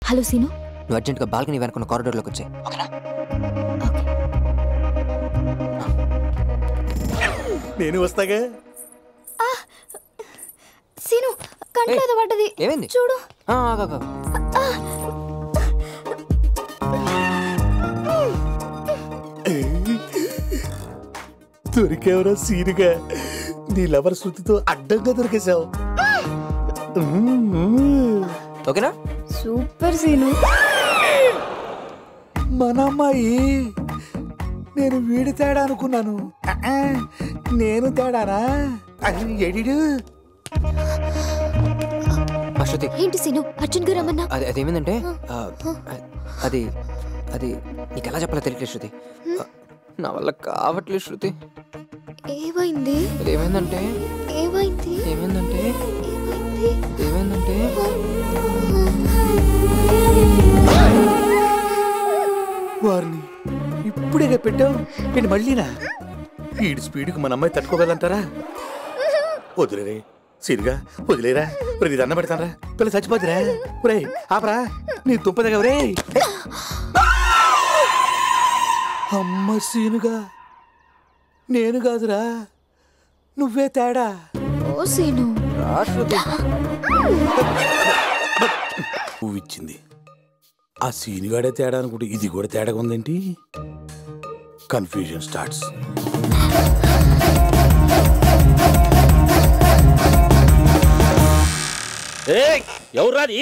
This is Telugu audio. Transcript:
Hello scene. నువ్వు అర్జెంట్గా బాల్కనీ వెనుకున్న కారిడార్లోకి వచ్చాయి, ఓకేనా? నేను వస్తాగా. సీను కంట్లో ఏదో పడ్డది. ఏమైంది? చూడు. దొరికేవరా సీనుగా. నీ లవర్ శృతితో అడ్డంగా దొరికేశావు. ఓకేనా? Super scene. మన అమ్మాయి. నేను వీడి తేడా అనుకున్నాను. నేను తేడానా? ఎడిడు. శృతి. ఏంటి సీను అర్జున్ గారు రమ్మన్నా? అదేమైందంటే అది అది నీకు ఎలా చెప్పాలో తెలియట్లేదు శృతి. నా వల్ల కావట్లేదు శృతి. ఏమైంది? ఏమైందంటే ఏమైంది? ఏమైందంటే ఏమైందంటే వారిని ఇప్పుడే పెట్టావు. నేను మళ్ళీనా? ఈడి స్పీడ్కి మన అమ్మాయి తట్టుకోగలంటారా? వదిలేరే సీనుగా, వదిలేరా. ప్రతి దండ పెడతానరా, పిల్ల చచ్చిపోతురా. ఒరే ఆపరా, నీ తుప్పదగా. ఒరే అమ్మ సీనుగా, నేను కాదురా, నువ్వే తేడా. ఓ సీను. పువ్వు ఇచ్చింది ఆ సీనుగాడే తేడా అనుకుంటే ఇది కూడా తేడాగా ఉందేంటి? Confusion starts. ఎవరు రాది?